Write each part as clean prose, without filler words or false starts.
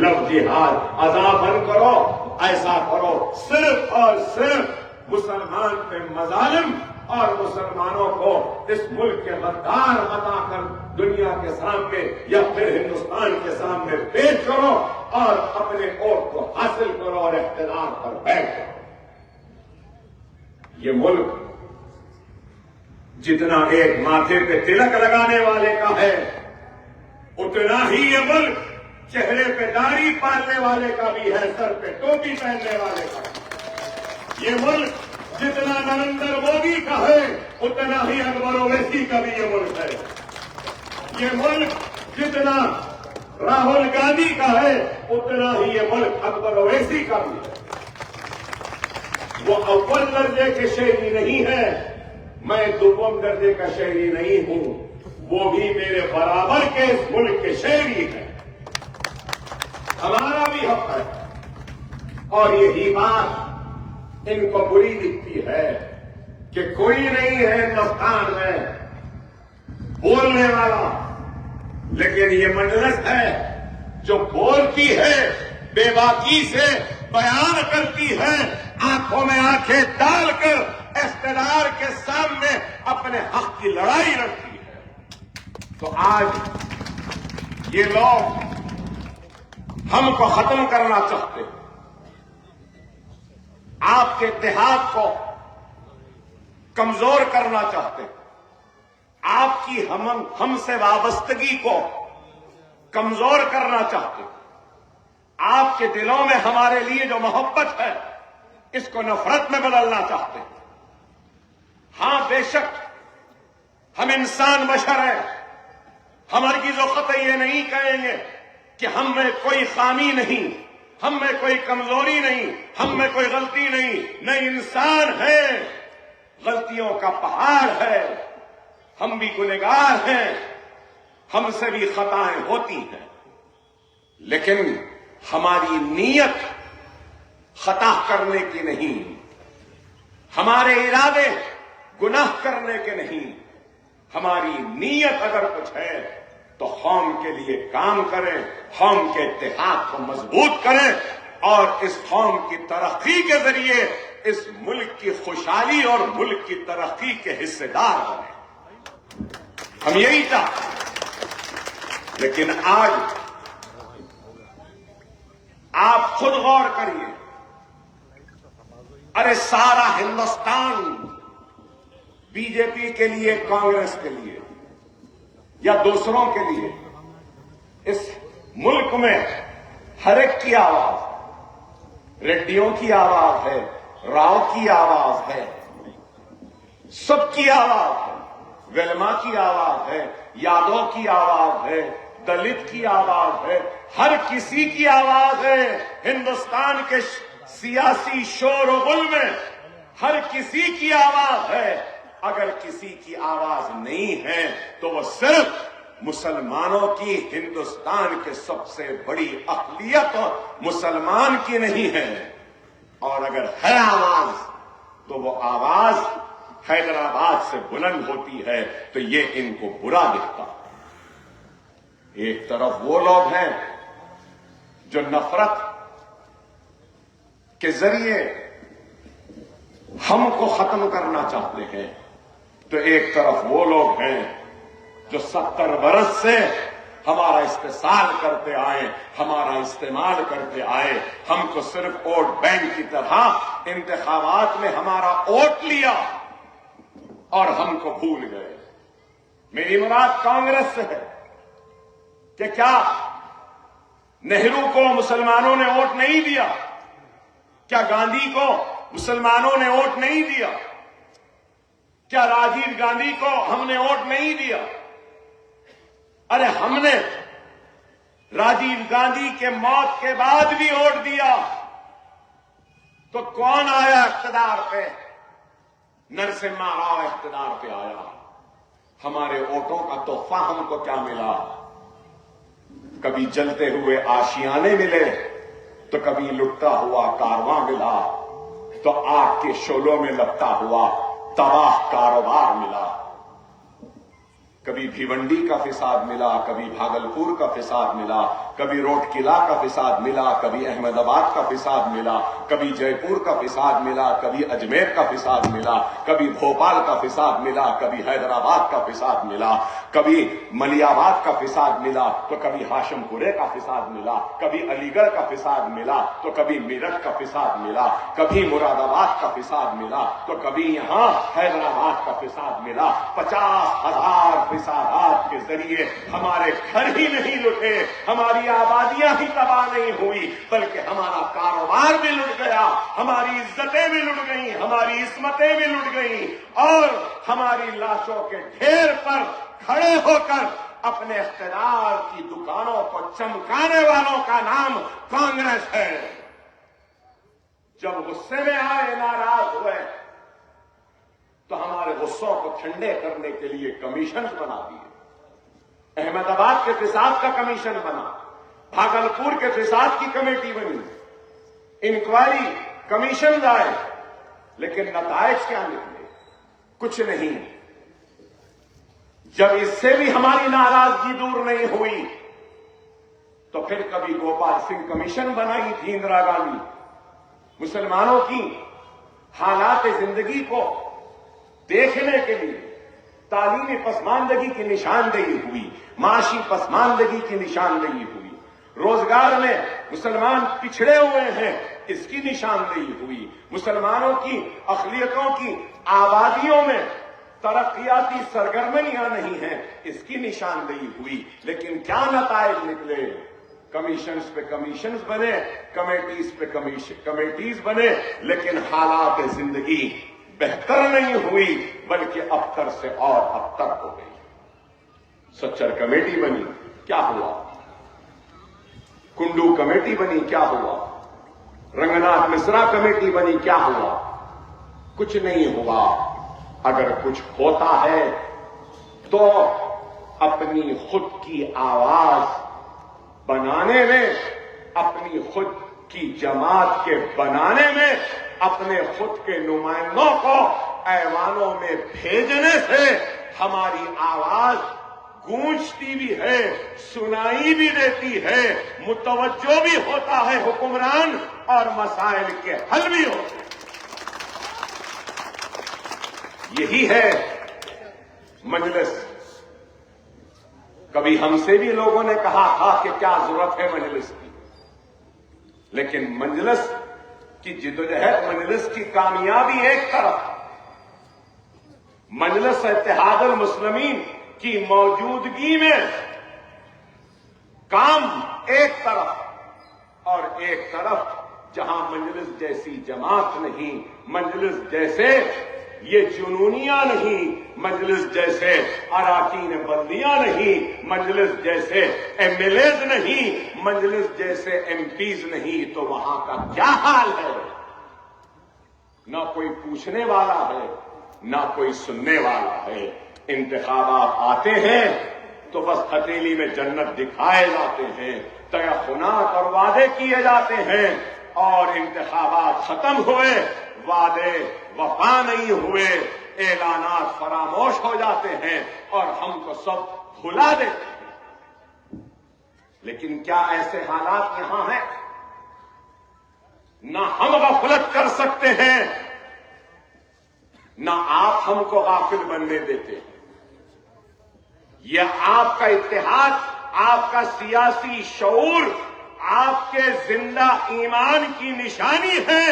لفظ جہاد اضافن کرو، ایسا کرو صرف اور صرف مسلمان پہ مظالم اور مسلمانوں کو اس ملک کے غدار بتا کر دنیا کے سامنے یا پھر ہندوستان کے سامنے پیش کرو اور اپنے ووٹ کو حاصل کرو اور اقتدار پر بیٹھ کرو۔ یہ ملک جتنا ایک ماتھے پہ تلک لگانے والے کا ہے، اتنا ہی یہ ملک چہرے پہ داڑھی پالنے والے کا بھی ہے، سر پہ ٹوپی پہننے والے کا بھی۔ یہ ملک جتنا نریندر مودی کا ہے، اتنا ہی اکبر اویسی کا بھی یہ ملک ہے۔ یہ ملک جتنا راہل گاندھی کا ہے، اتنا ہی یہ ملک اکبر اویسی کا بھی ہے۔ وہ اول درجے کے شہری نہیں ہے، میں دوم درجے کا شہری نہیں ہوں، وہ بھی میرے برابر کے اس ملک کے شہری ہیں۔ ہمارا بھی حق ہے، اور یہی بات ان کو بری دکھتی ہے کہ کوئی نہیں ہے ہندوستان میں بولنے والا، لیکن یہ مجلس ہے جو بولتی ہے، بے باکی سے بیان کرتی ہے، آنکھوں میں آنکھیں ڈال کر اقتدار کے سامنے اپنے حق کی لڑائی لڑتی ہے۔ تو آج یہ لوگ ہم کو ختم کرنا چاہتے ہیں، آپ کے اتحاد کو کمزور کرنا چاہتے ہیں، آپ کی ہم سے وابستگی کو کمزور کرنا چاہتے ہیں، آپ کے دلوں میں ہمارے لیے جو محبت ہے اس کو نفرت میں بدلنا چاہتے ہیں۔ ہاں بے شک ہم انسان بشر ہیں، ہم ہرگز و قطع یہ نہیں کہیں گے کہ ہم میں کوئی خامی نہیں، ہم میں کوئی کمزوری نہیں، ہم میں کوئی غلطی نہیں انسان ہے، غلطیوں کا پہاڑ ہے، ہم بھی گنہگار ہیں، ہم سے بھی خطائیں ہوتی ہیں، لیکن ہماری نیت خطا کرنے کی نہیں، ہمارے ارادے گناہ کرنے کے نہیں، ہماری نیت اگر کچھ ہے تو قوم کے لیے کام کریں، قوم کے اتحاد کو مضبوط کریں اور اس قوم کی ترقی کے ذریعے اس ملک کی خوشحالی اور ملک کی ترقی کے حصے دار بنیں۔ ہم یہی چاہتے ہیں، لیکن آج آپ خود غور کریے، ارے سارا ہندوستان بی جے پی کے لیے، کانگریس کے لیے یا دوسروں کے لیے، اس ملک میں ہر ایک کی آواز، ریڈیوں کی آواز ہے، راؤ کی آواز ہے، سب کی آواز ہے، ویلما کی آواز ہے، یادو کی آواز ہے، دلت کی آواز ہے، ہر کسی کی آواز ہے۔ ہندوستان کے سیاسی شور و غل میں ہر کسی کی آواز ہے۔ اگر کسی کی آواز نہیں ہے تو وہ صرف مسلمانوں کی، ہندوستان کے سب سے بڑی اقلیت مسلمان کی نہیں ہے، اور اگر ہے آواز تو وہ آواز حیدرآباد سے بلند ہوتی ہے، تو یہ ان کو برا دکھتا ہے۔ ایک طرف وہ لوگ ہیں جو نفرت کے ذریعے ہم کو ختم کرنا چاہتے ہیں، تو ایک طرف وہ لوگ ہیں جو 70 برس سے ہمارا استحصال کرتے آئے، ہمارا استعمال کرتے آئے، ہم کو صرف ووٹ بینک کی طرح انتخابات میں ہمارا ووٹ لیا اور ہم کو بھول گئے۔ میری مراد کانگریس سے ہے کہ کیا نہرو کو مسلمانوں نے ووٹ نہیں دیا؟ کیا گاندھی کو مسلمانوں نے ووٹ نہیں دیا؟ کیا راجیو گاندھی کو ہم نے ووٹ نہیں دیا؟ ارے ہم نے راجیو گاندھی کے موت کے بعد بھی ووٹ دیا، تو کون آیا اقتدار پہ؟ نرسمہا راؤ اقتدار پہ آیا۔ ہمارے ووٹوں کا تحفہ ہم کو کیا ملا؟ کبھی جلتے ہوئے آشیانے ملے، تو کبھی لٹتا ہوا کارواں ملا، تو آگ کے شعلوں میں لپٹا ہوا تباہ کاروبار ملا۔ کبھی بھیونڈی کا فساد ملا، کبھی بھاگلپور کا فساد ملا، کبھی روٹ قلعہ کا فساد ملا، کبھی احمد آباد کا فساد ملا، کبھی جے پور کا فساد ملا، کبھی اجمیر کا فساد ملا، کبھی بھوپال کا فساد ملا، کبھی حیدرآباد کا فساد ملا، کبھی ملی آباد کا فساد ملا تو کبھی ہاشم پورے کا فساد ملا، کبھی علی گڑھ کا فساد ملا تو کبھی میرٹھ کا فساد ملا، کبھی مراد آباد کا فساد ملا تو کبھی یہاں حیدرآباد کا فساد ملا۔ 50,000 فسادات کے ذریعے ہمارے گھر ہی نہیں لٹے، ہماری آبادیاں ہی تباہ نہیں ہوئی، بلکہ ہمارا کاروبار بھی لٹ گیا، ہماری عزتیں بھی لٹ گئیں، ہماری عصمتیں بھی لٹ گئیں، اور ہماری لاشوں کے ڈھیر پر کھڑے ہو کر اپنے اقتدار کی دکانوں کو چمکانے والوں کا نام کانگریس ہے۔ جب غصے میں آئے، ناراض ہوئے، تو ہمارے غصوں کو ٹھنڈے کرنے کے لیے کمیشن بنا دیے۔ احمد آباد کے فساد کا کمیشن بنا، بھاگلپور کے فساد کی کمیٹی بنی، انکوائری کمیشن آئے، لیکن نتائج کیا نکلے؟ کچھ نہیں۔ جب اس سے بھی ہماری ناراضگی دور نہیں ہوئی تو پھر کبھی گوپال سنگھ کمیشن بنائی تھی اندرا گاندھی، مسلمانوں کی حالات زندگی کو دیکھنے کے لیے، تعلیمی پسماندگی کی نشاندہی ہوئی، معاشی پسماندگی کی نشاندہی ہوئی، روزگار میں مسلمان پچھڑے ہوئے ہیں اس کی نشاندہی ہوئی، مسلمانوں کی اقلیتوں کی آبادیوں میں ترقیاتی سرگرمیاں نہیں ہیں اس کی نشاندہی ہوئی، لیکن کیا نتائج نکلے؟ کمیشنز پہ کمیشنز بنے، کمیٹیز پہ کمیٹیز بنے، لیکن حالات زندگی بہتر نہیں ہوئی بلکہ ابتر سے اور ابتر ہو گئی۔ سچر کمیٹی بنی، کیا ہوا؟ کنڈو کمیٹی بنی، کیا ہوا؟ رنگناتھ مشرا کمیٹی بنی، کیا ہوا؟ کچھ نہیں ہوا۔ اگر کچھ ہوتا ہے تو اپنی خود کی آواز بنانے میں، اپنی خود کی جماعت کے بنانے میں، اپنے خود کے نمائندوں کو ایوانوں میں بھیجنے سے ہماری آواز گونجتی بھی ہے، سنائی بھی دیتی ہے، متوجہ بھی ہوتا ہے حکمران، اور مسائل کے حل بھی ہوتے ہیں۔ یہی ہے مجلس۔ کبھی ہم سے بھی لوگوں نے کہا تھا کہ کیا ضرورت ہے مجلس کی، لیکن مجلس کی جدوجہد، مجلس کی کامیابی ایک طرف، مجلس اتحاد المسلمین کی موجودگی میں کام ایک طرف، اور ایک طرف جہاں مجلس جیسی جماعت نہیں، مجلس جیسے یہ جنونیاں نہیں، مجلس جیسے اراکین بلدیاں نہیں، مجلس جیسے ایم ایل ایز نہیں، مجلس جیسے ایم پیز نہیں، تو وہاں کا کیا حال ہے؟ نہ کوئی پوچھنے والا ہے، نہ کوئی سننے والا ہے۔ انتخابات آتے ہیں تو بس ہتھیلی میں جنت دکھائے جاتے ہیں، تیقنات اور وعدے کیے جاتے ہیں، اور انتخابات ختم ہوئے، وعدے وفا نہیں ہوئے، اعلانات فراموش ہو جاتے ہیں، اور ہم کو سب بھلا دیتے ہیں۔ لیکن کیا ایسے حالات یہاں ہیں؟ نہ ہم غفلت کر سکتے ہیں، نہ آپ ہم کو غافل بننے دیتے ہیں۔ یہ آپ کا اتحاد، آپ کا سیاسی شعور، آپ کے زندہ ایمان کی نشانی ہے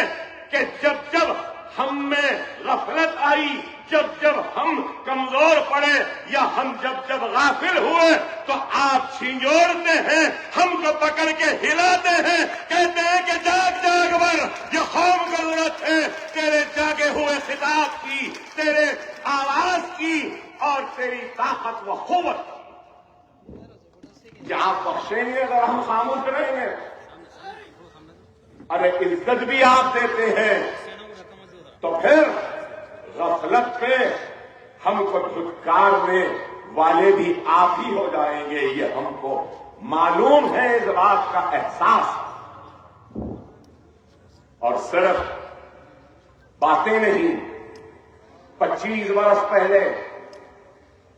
کہ جب جب ہم میں غفلت آئی، جب جب ہم کمزور پڑے، یا ہم جب غافل ہوئے، تو آپ چھنجوڑتے ہیں، ہم کو پکڑ کے ہلاتے ہیں، کہتے ہیں کہ جاگ جاگ بر، یہ قوم کو ضرورت ہے تیرے جاگے ہوئے خطاب کی، تیرے آواز کی، اور تیری طاقت و قوت۔ کیا آپ بخشیں گے اگر ہم خاموش رہیں گے؟ ارے عزت بھی آپ دیتے ہیں تو پھر غفلت پہ ہم کو دھتکارنے والے بھی آپ ہی ہو جائیں گے، یہ ہم کو معلوم ہے، اس بات کا احساس۔ اور صرف باتیں نہیں، 25 برس پہلے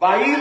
22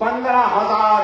15,000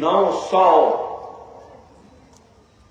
900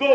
2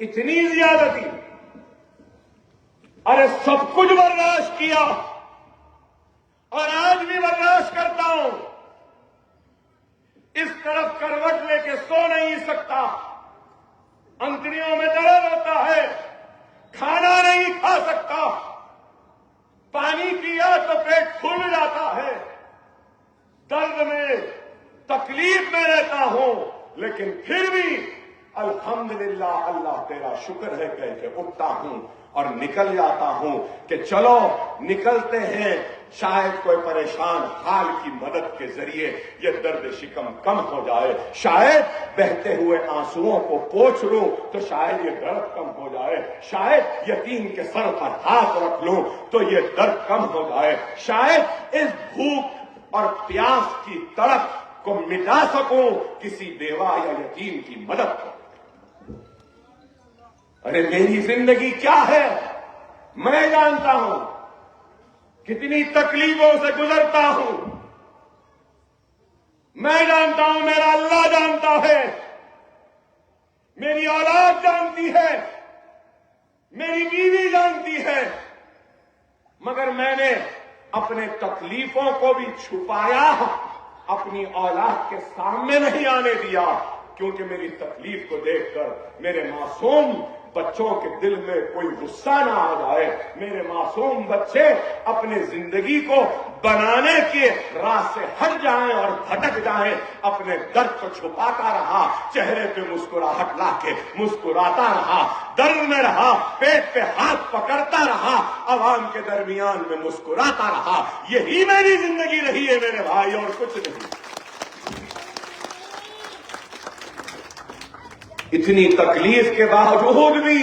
اتنی زیادتی، ارے سب کچھ برداشت کیا اور آج بھی برداشت کرتا ہوں. اس طرف کروٹ لے کے سو نہیں سکتا، انتڑیوں میں درد ہوتا ہے، کھانا نہیں کھا سکتا، پانی پیا تو پیٹ پھول جاتا ہے، درد میں تکلیف میں رہتا ہوں، لیکن پھر بھی الحمدللہ اللہ تیرا شکر ہے کہہ کے اٹھتا ہوں اور نکل جاتا ہوں کہ چلو نکلتے ہیں، شاید کوئی پریشان حال کی مدد کے ذریعے یہ درد شکم کم ہو جائے، شاید بہتے ہوئے آنسوؤں کو پوچھ لوں تو شاید یہ درد کم ہو جائے، شاید یتیم کے سر پر ہاتھ رکھ لوں تو یہ درد کم ہو جائے، شاید اس بھوک اور پیاس کی تڑپ کو مٹا سکوں کسی بیوہ یا یتیم کی مدد کو. ارے میری زندگی کیا ہے میں جانتا ہوں، کتنی تکلیفوں سے گزرتا ہوں میں جانتا ہوں، میرا اللہ جانتا ہے، میری اولاد جانتی ہے، میری بیوی جانتی ہے، مگر میں نے اپنے تکلیفوں کو بھی چھپایا، اپنی اولاد کے سامنے نہیں آنے دیا، کیونکہ میری تکلیف کو دیکھ کر میرے معصوم بچوں کے دل میں کوئی غصہ نہ آ جائے، میرے معصوم بچے اپنے زندگی کو بنانے کے راہ سے ہٹ جائیں اور بھٹک جائیں. اپنے درد کو چھپاتا رہا، چہرے پہ مسکراہٹ لا کے مسکراتا رہا، درد میں رہا، پیٹ پہ ہاتھ پکڑتا رہا، عوام کے درمیان میں مسکراتا رہا. یہی میری زندگی رہی ہے میرے بھائی، اور کچھ نہیں. اتنی تکلیف کے باوجود بھی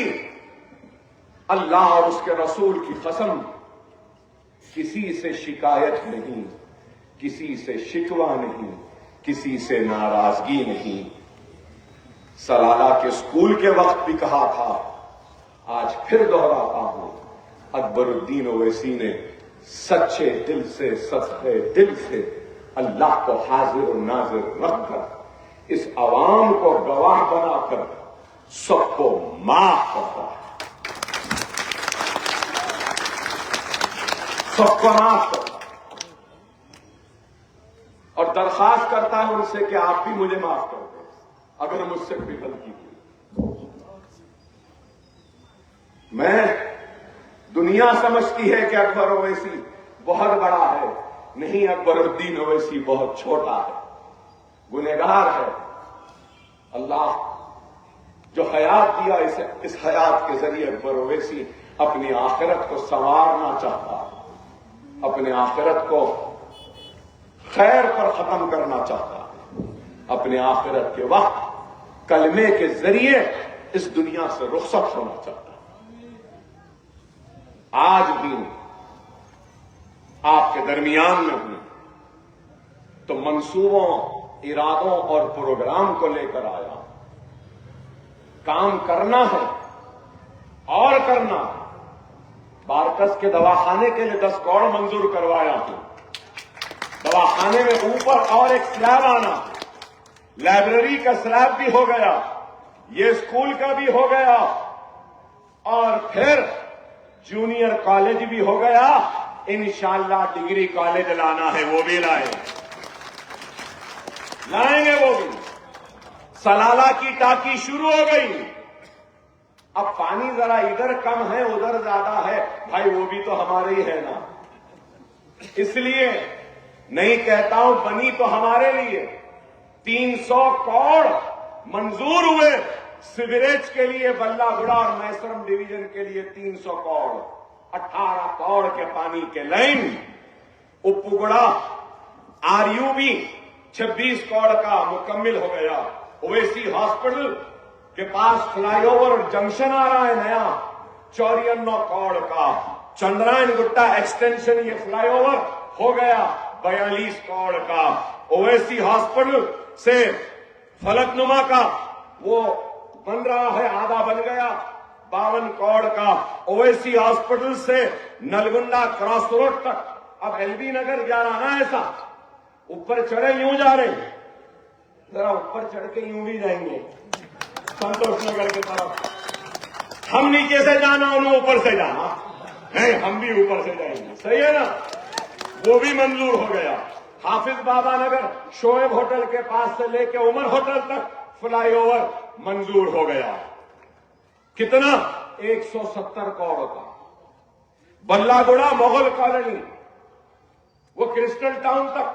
اللہ اور اس کے رسول کی قسم کسی سے شکایت نہیں، کسی سے شکوہ نہیں، کسی سے ناراضگی نہیں. سلالہ کے اسکول کے وقت بھی کہا تھا، آج پھر دہراتا ہوں، اکبر الدین اویسی نے سچے دل سے صدقے دل سے اللہ کو حاضر و ناظر رکھ کر اس عوام کو گواہ بنا کر سب کو معاف کرتا ہے، سب کو معاف کرتا ہے، اور درخواست کرتا ہے ان سے کہ آپ بھی مجھے معاف کر دیں اگر مجھ سے کوئی غلطی ہوئی. میں دنیا سمجھتی ہے کہ اکبر اویسی بہت بڑا ہے، نہیں، اکبر الدین اویسی بہت چھوٹا ہے، گنہگار ہے. اللہ جو حیات دیا اس حیات کے ذریعے اکبر اویسی اپنی آخرت کو سنوارنا چاہتا ہے، اپنے آخرت کو خیر پر ختم کرنا چاہتا ہے، اپنے آخرت کے وقت کلمے کے ذریعے اس دنیا سے رخصت ہونا چاہتا ہے. آج بھی آپ کے درمیان میں ہوں تو منصوبوں، ارادوں اور پروگرام کو لے کر آیا. کام کرنا ہے اور کرنا ہے. بارکس کے دواخانے کے لیے 10 کروڑ منظور کروایا ہوں. دواخانے میں اوپر اور ایک سلیب آنا، لائبریری کا سلیب بھی ہو گیا، یہ اسکول کا بھی ہو گیا، اور پھر جونیئر کالج بھی ہو گیا. انشاءاللہ ڈگری کالج لانا ہے، وہ بھی لائیں گے وہ بھی. سلالہ کی ٹاکی شروع ہو گئی. اب پانی ذرا ادھر کم ہے ادھر زیادہ ہے، بھائی وہ بھی تو ہمارے ہی ہے نا، اس لیے نہیں کہتا ہوں، بنی تو ہمارے لیے. 300 کروڑ منظور ہوئے سیوریج کے لیے، بلہ گڑا اور میسرم ڈویژن کے لیے 300 کروڑ، 18 کروڑ کے پانی کے لائن. اپوگڑا RUB 26 کروڑ کا مکمل ہو گیا. اویسی ہاسپٹل کے پاس فلائی اوور جنکشن آ رہا ہے نیا 94 کروڑ کا. چندرائن گٹا ایکسٹینشن یہ فلائی اوور ہو گیا 42 کروڑ کا. اویسی ہاسپٹل سے فلک نما کا وہ بن رہا ہے، آدھا بن گیا 52 کروڑ کا. اویسی ہاسپٹل سے نلگنڈا کراس روڈ تک، اب LB نگر جا رہا نا، ایسا اوپر چڑھے یوں جا رہے ہیں، ذرا اوپر چڑھ کے یوں بھی جائیں گے سنتوش نگر کی طرف. ہم نیچے سے جانا انہوں اوپر سے جانا ہے، ہم بھی اوپر سے جائیں گے، صحیح ہے نا؟ وہ بھی منظور ہو گیا۔ حافظ بابا نگر شعیب ہوٹل کے پاس سے لے کے عمر ہوٹل تک فلائی اوور منظور ہو گیا۔ کتنا؟ 170 کروڑ کا۔ بلہ گڑا مغل کالونی وہ کرسٹل ٹاؤن تک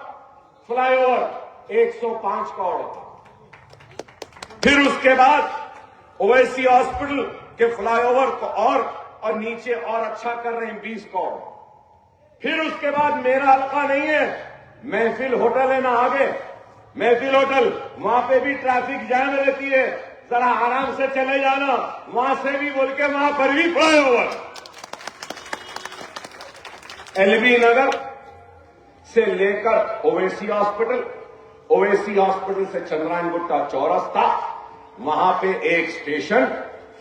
فلائی اوور 105 کروڑ کا۔ پھر اس کے بعد اویسی ہاسپٹل کے فلائی اوور کو اور نیچے اور اچھا کر رہے ہیں 20 کروڑ۔ پھر اس کے بعد میرا حلقہ نہیں ہے، محفل ہوٹل ہے نا آگے، محفل ہوٹل، وہاں پہ بھی ٹریفک جام رہتی ہے، ذرا آرام سے چلے جانا، وہاں سے بھی بول کے وہاں پر بھی fly over. L B Nagar سے لے کر اویسی ہاسپٹل، اویسی ہاسپٹل سے چندرائن گٹا چورستہ، وہاں پہ ایک اسٹیشن،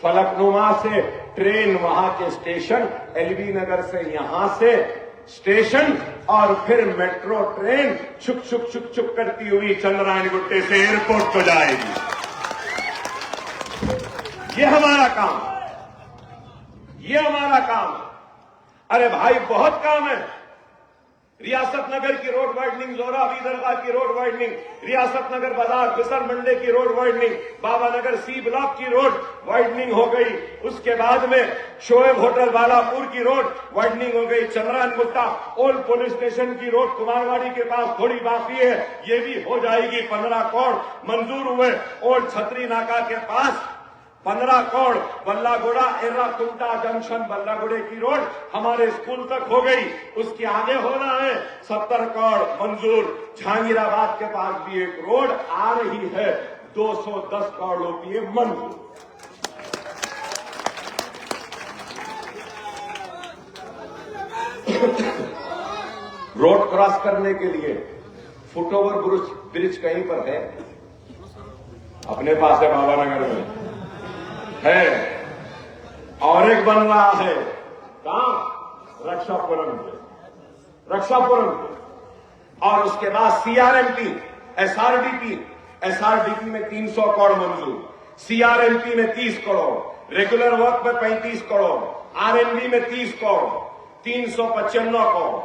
فلک نما سے ٹرین وہاں کے اسٹیشن، ایل بی نگر سے یہاں سے اسٹیشن، اور پھر میٹرو ٹرین چھک چھک چھک چھک کرتی ہوئی چندرائن گٹے سے ایئرپورٹ کو جائے گی۔ یہ ہمارا کام، یہ ہمارا کام۔ ارے بھائی بہت کام ہے۔ ریاست نگر کی روڈ وائڈنگ، زورابی درگاہ کی روڈ وائڈنگ، ریاست نگر بازار بسر منڈے کی روڈ وائڈنگ، بابا نگر سی بلاک کی روڈ وائڈنگ ہو گئی۔ اس کے بعد میں شعیب ہوٹل بالا پور کی روڈ وائڈنگ ہو گئی۔ چندرائن گٹا اولڈ پولیس اسٹیشن کی روڈ کمارواڑی کے پاس تھوڑی باقی ہے، یہ بھی ہو جائے گی۔ 15 کروڑ منظور ہوئے۔ اولڈ چھتری ناکا کے پاس 15 کروڑ۔ بلہ گوڑا ایرا کنٹا جنکشن بلہ گوڑے کی روڈ ہمارے اسکول تک ہو گئی، اس کے آگے ہونا ہے 70 کروڑ منظور۔ جہانگیر آباد کے پاس بھی ایک روڈ آ رہی ہے، 210 کروڑ روپیے منظور۔ روڈ کراس کرنے کے لیے فٹ اوور برج کہیں پر ہے؟ اپنے پاس ہے، بابا نگر میں ہے، اور ایک بن رہا ہے کہاں؟ رکشا پورم پہ، رکشا پورم پہ۔ اور اس کے بعد C R M P, S R D P, S R D P میں 300 کروڑ منظور، سی آر ایم پی میں 30 کروڑ، ریگولر ورک میں 35 کروڑ، آر این بی میں 30 کروڑ، 395 کروڑ۔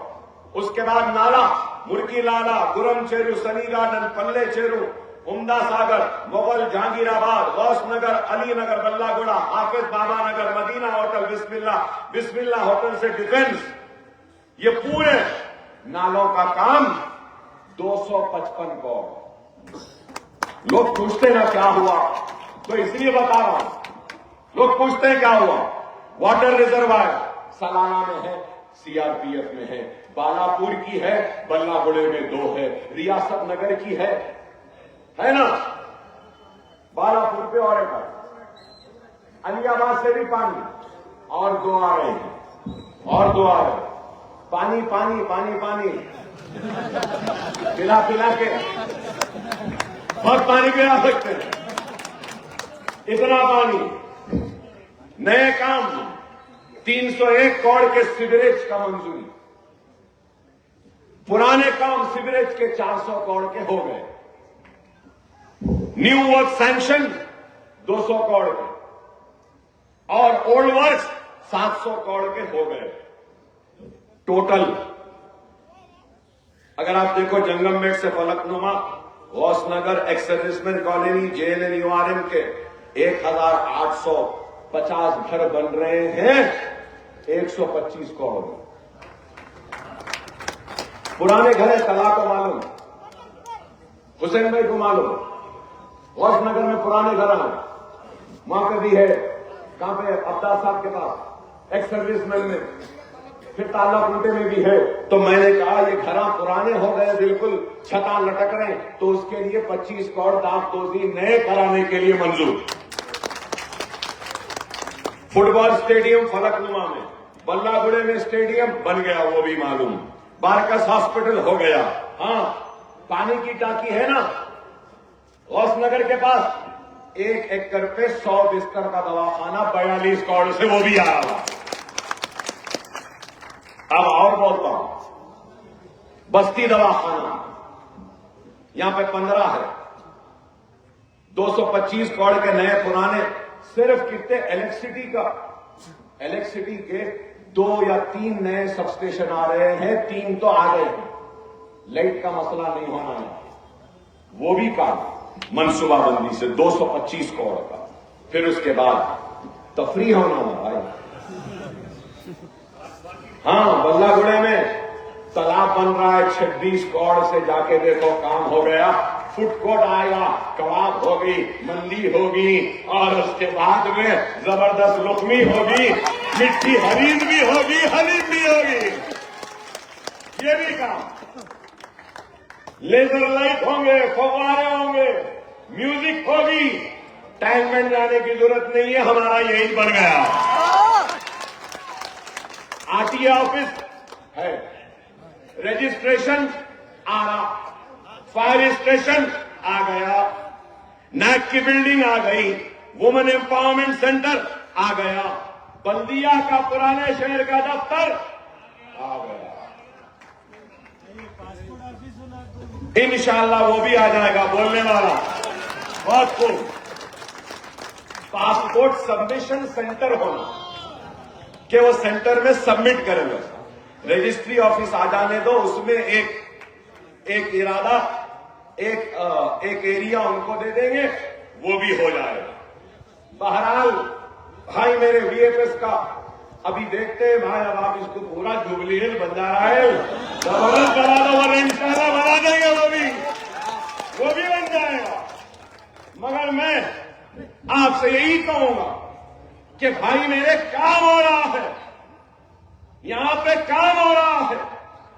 اس کے بعد نالا، مرکی لالا، گرم چیرو، سنی گارڈن، پلے چیرو، عمدہ ساگر، مغل، جہانگیر آباد، غوث نگر، علی نگر، بلہ گڑا، حافظ بابا نگر، مدینہ ہوٹل، بسم اللہ ہوٹل سے ڈیفنس، یہ پورے نالوں کا کام 255 کروڑ۔ لوگ پوچھتے نا کیا ہوا، تو اس لیے بتا رہا ہوں، لوگ پوچھتے ہیں کیا ہوا۔ واٹر ریزروائر سالانہ میں ہے، سی آر پی ایف میں ہے، بالا پور کی ہے، بلہ گڑے میں 2 ہے، ریاست نگر کی ہے نا، بالا پور پہ اور ایک علی آباد سے بھی پانی، اور 2 آ رہے ہیں، اور 2 آ رہے ہیں۔ پانی پانی پانی پانی پلا پلا کے بہت پانی پلا سکتے ہیں، اتنا پانی۔ نئے کام 301 کروڑ کے سیوریج کا منظوری، پرانے کام سیوریج کے 400 کروڑ کے ہو گئے، نیو ورک سینکشن 200 کروڑ کے، اور اولڈ ورکس 700 کروڑ کے ہو گئے ٹوٹل۔ اگر آپ دیکھو جنگم میٹ سے Falaknuma, Ghouse Nagar, ex service man colony, J L N U R M کے 1850 گھر بن رہے ہیں 125 کروڑ میں۔ پرانے گھر ہے، طلا کو معلوم، حسین بھائی کو معلوم، غوث نگر میں پرانے گھر ہیں، وہاں پہ بھی ہے، کہاں پہ؟ عبدال صاحب کے پاس، ایکس سروس مین میں، پھر تالا کنٹے میں بھی ہے۔ تو میں نے کہا یہ گھر پرانے ہو گئے، بالکل چھتاں لٹک رہے ہیں، تو اس کے لیے 25 کروڑ داغ توزی نئے کرانے کے لیے منظور۔ فٹ بال اسٹیڈیم فلک نما میں، بلہ گڑے میں اسٹیڈیم بن گیا، وہ بھی معلوم، بارکس ہاسپٹل ہو گیا۔ ہاں، پانی کی ٹانکی ہے نا غوث نگر کے پاس، 1 ایکڑ پہ 100 بستر کا دواخانہ 42 کروڑ سے، وہ بھی آ رہا۔ اب اور بولتا ہوں، بستی دواخانہ یہاں پہ 15 ہے، 225 کروڑ کے نئے پرانے صرف کتنے الیکٹریسٹی کے 2 یا 3 نئے سب اسٹیشن آ رہے ہیں, 3 تو آ گئے ہیں. لائٹ کا مسئلہ نہیں ہونا ہے, وہ بھی کام منصوبہ بندی سے 225 کروڑ کا. پھر اس کے بعد تفریح ہونا ہے بھائی. ہاں, بلہ گڑے میں تالاب بن رہا ہے 26 کروڑ سے, جا کے دیکھو کام ہو گیا. فوڈ کورٹ آئے گا, کباب ہوگی, مندی ہوگی, اور اس کے بعد میں زبردست لقمی ہوگی, مٹھی حریر بھی ہوگی, حلیم بھی ہوگی. یہ بھی کام. لیزر لائٹ ہوں گے, فوارے ہوں گے, میوزک ہوگی. ٹینک میں جانے کی ضرورت نہیں ہے, ہمارا یہی بن گیا. آرٹی آفس ہے, رجسٹریشن آ رہا, فائر اسٹیشن آ گیا, نیک کی بلڈنگ آ گئی, وومن امپاورمنٹ سینٹر آ گیا, بلدیہ کا پرانے شہر کا دفتر آ گیا. انشاءاللہ وہ بھی آ جائے گا. بولنے والا بہت خوب. پاسپورٹ سبمیشن سینٹر ہونا کہ وہ سینٹر میں سبمٹ کرے گا. رجسٹری آفس آ جانے دو, اس میں ایک ارادہ, ایک ایریا ان کو دے دیں گے, وہ بھی ہو جائے گا. بہرحال بھائی میرے وی ایف ایس کا ابھی دیکھتے ہیں بھائی, اب آپ اس کو پورا جوبلی ہل بن جا رہا ہے, زبردست بنا دو, ورنہ انشاءاللہ بنا دیں گے, وہ بھی بن جائے گا. مگر میں آپ سے یہی کہوں گا کہ بھائی میرے کام ہو رہا ہے, یہاں پہ کام ہو رہا ہے.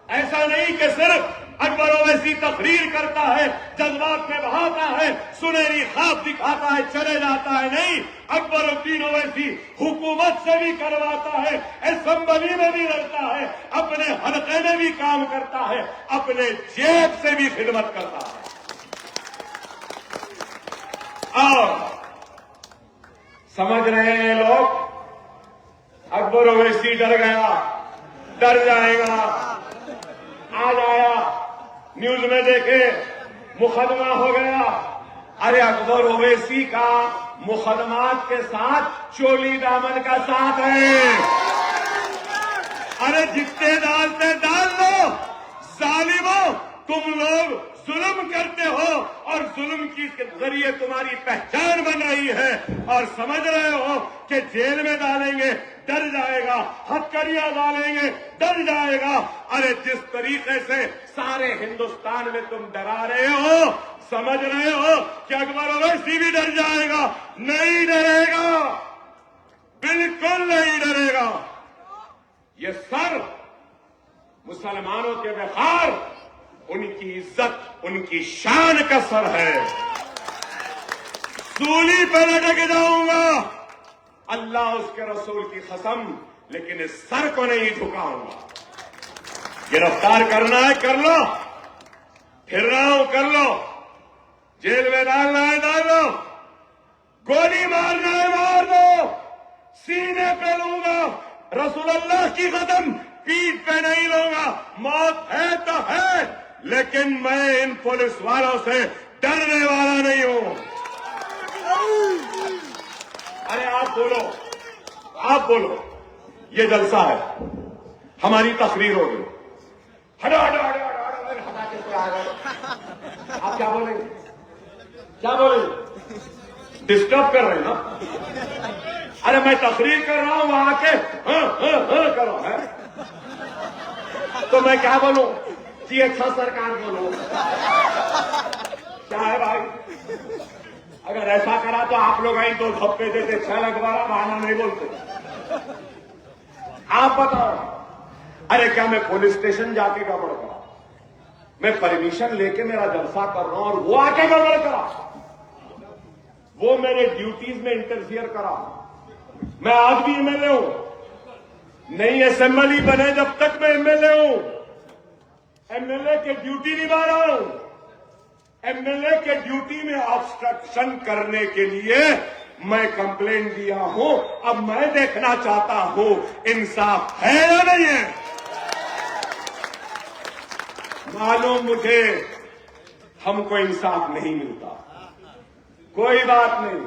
ایسا نہیں کہ صرف اکبر اویسی تقریر کرتا ہے, جذبات میں بہاتا ہے, سنہری خواب دکھاتا ہے, چلے جاتا ہے. نہیں, اکبر الدین اویسی حکومت سے بھی کرواتا ہے, اسمبلی میں بھی لڑتا ہے, اپنے حلقے میں بھی کام کرتا ہے, اپنے جیب سے بھی خدمت کرتا ہے. اور سمجھ رہے ہیں لوگ, اکبر اویسی ڈر گیا, ڈر جائے گا. آج آیا نیوز میں دیکھے مقدمہ ہو گیا. ارے اکبر اویسی کا مقدمات کے ساتھ چولی دامن کا ساتھ ہے. ارے جتنے ڈالتے ڈال لو, ظالموں تم لوگ ظلم کرتے ہو, اور ظلم کے ذریعے تمہاری پہچان بن رہی ہے, اور سمجھ رہے ہو کہ جیل میں ڈالیں گے ڈر جائے گا, ہتکڑیاں ڈالیں گے ڈر جائے گا. ارے جس طریقے سے سارے ہندوستان میں تم ڈرا رہے ہو, سمجھ رہے ہو کہ اکبر اویسی بھی ڈر جائے گا. نہیں ڈرے گا, بالکل نہیں ڈرے گا. یہ سر مسلمانوں کے وقار, ان کی عزت, ان کی شان کا سر ہے. سولی پہ لٹک جاؤں گا, اللہ اس کے رسول کی قسم, لیکن اس سر کو نہیں جھکاؤں گا. گرفتار کرنا ہے کر لو, پھر رہا ہوں کر لو, جیل میں ڈالنا ہے ڈال دو, گولی مارنا ہے مار دو, سینے پہ لوں گا, رسول اللہ کی قدم پیٹھ پہ نہیں لوں گا. موت ہے تو ہے, لیکن میں ان پولیس والوں سے ڈرنے والا نہیں ہوں. ارے آپ بولو, یہ جلسہ ہے, ہماری تقریر ہوگی. ہٹو ہٹو ہٹو ہٹو, ہٹا کے آ گئے. آپ کیا بولیں گے, کیا بولیں گے؟ ڈسٹرب کر رہے ہیں نا. ارے میں تقریر کر رہا ہوں, وہاں کے کرو ہے, تو میں کیا بولوں جی, اچھا سرکار بولو. کیا ہے بھائی, اگر ایسا کرا تو آپ لوگ آئی 2 تھپے دیتے, 6 لگوارا بہانا نہیں بولتے. آپ بتاؤ. ارے کیا میں پولیس اسٹیشن جا کے گڑبڑ کرا, میں پرمیشن لے کے میرا جلسہ کر رہا ہوں اور وہ آ کے گڑبڑ کرا, وہ میرے ڈیوٹیز میں انٹرفیئر کرا. میں آج بھی ایم ایل اے ہوں, نہیں اسمبلی بنے جب تک میں ایم ایل اے ہوں, ایم ایل اے کے ڈیوٹی نبھا رہا ہوں. ایم ایل اے کے ڈیوٹی میں آبسٹرکشن کرنے کے لیے میں کمپلین دیا ہوں. اب میں دیکھنا چاہتا ہوں انصاف ہے یا نہیں ہے. معلوم مجھے ہم کو انصاف نہیں ملتا, کوئی بات نہیں,